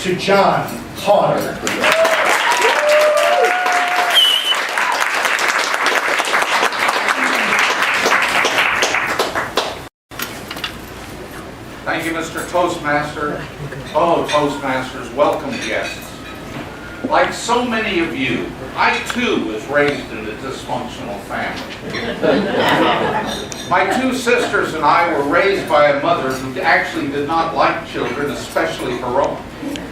to John Potter. Thank you, Mr. Toastmaster. Oh, Toastmasters, welcome guests. Like so many of you, I too was raised in a dysfunctional family. My two sisters and I were raised by a mother who actually did not like children, especially her own.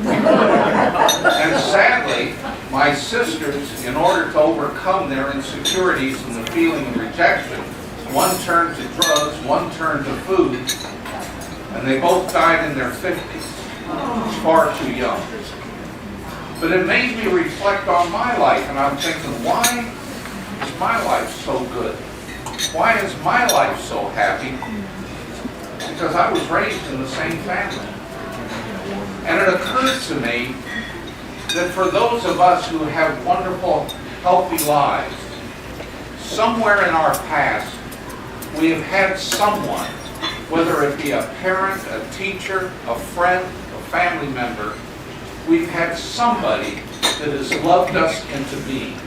And sadly, my sisters, in order to overcome their insecurities and the feeling of rejection, one turned to drugs, one turned to food, and they both died in their 50s, far too young. But it made me reflect on my life, and I'm thinking, why is my life so good? Why is my life so happy? Because I was raised in the same family. And it occurred to me that for those of us who have wonderful, healthy lives, somewhere in our past, we have had someone, whether it be a parent, a teacher, a friend, a family member, we've had somebody that has loved us into being.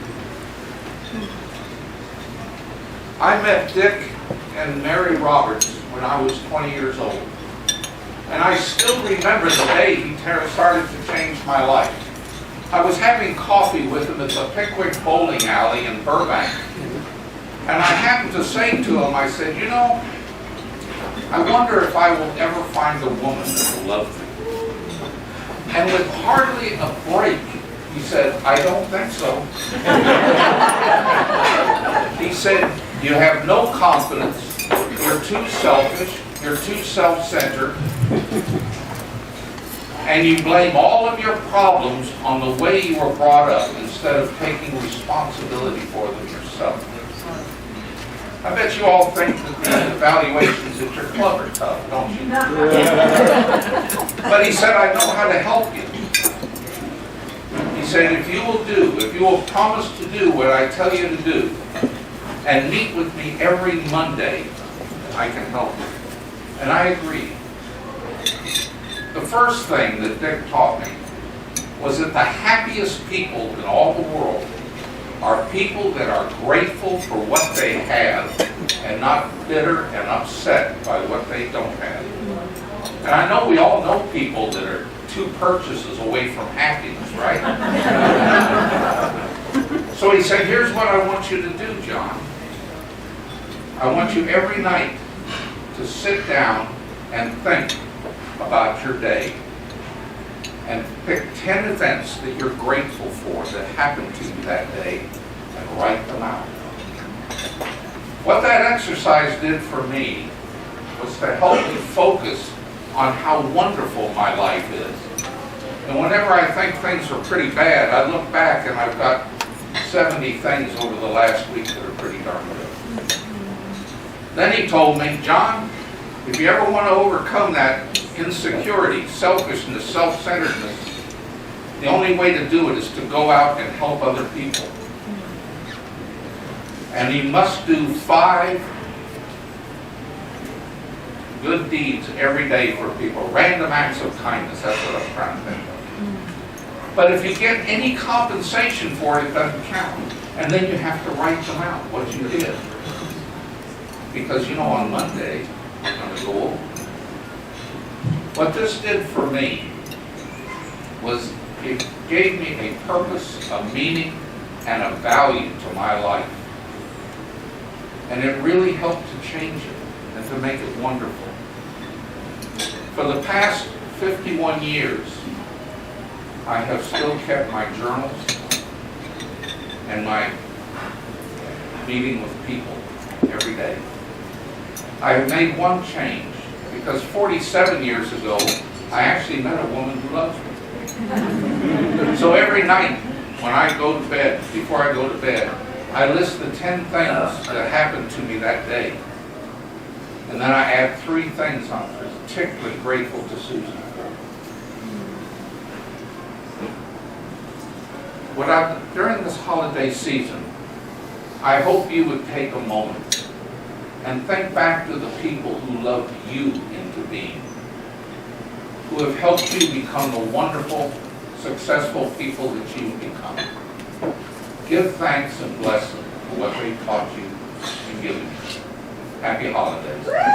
I met Dick and Mary Roberts when I was 20 years old. And I still remember the day he started to change my life. I was having coffee with him at the Pickwick Bowling Alley in Burbank. And I happened to say to him, I said, you know, I wonder if I will ever find a woman that will love me. And with hardly a break, he said, I don't think so. He said, you have no confidence, you're too selfish, you're too self-centered, and you blame all of your problems on the way you were brought up instead of taking responsibility for them yourself. I bet you all think that the evaluations at your club are tough, don't you? But he said, I know how to help you. He said, if you will promise to do what I tell you to do, and meet with me every Monday, I can help you. And I agreed. The first thing that Dick taught me was that the happiest people in all the world are people that are grateful for what they have and not bitter and upset by what they don't have. And I know we all know people that are 2 purchases away from happiness, right? So he said, here's what I want you to do, John. I want you every night to sit down and think about your day and pick 10 events that you're grateful for that happened to you that day and write them out. What that exercise did for me was to help me focus on how wonderful my life is. And whenever I think things are pretty bad, I look back and I've got 70 things over the last week that are pretty darn good. Then he told me, John, if you ever want to overcome that insecurity, selfishness, self-centeredness, the only way to do it is to go out and help other people. And you must do 5 good deeds every day for people. Random acts of kindness, that's what I'm trying to think of. But if you get any compensation for it, it doesn't count. And then you have to write them out, what you did. Because you know on Monday, I'm going to go over. What this did for me was it gave me a purpose, a meaning, and a value to my life. And it really helped to change it and to make it wonderful. For the past 51 years, I have still kept my journals and my meeting with people every day. I have made one change because 47 years ago, I actually met a woman who loves me. So every night when I go to bed, before I go to bed, I list the 10 things that happened to me that day. And then I add 3 things I'm particularly grateful to Susan for. During this holiday season, I hope you would take a moment and think back to the people who loved you into being, who have helped you become the wonderful, successful people that you've become. Give thanks and bless them for what they taught you and given you. Happy holidays.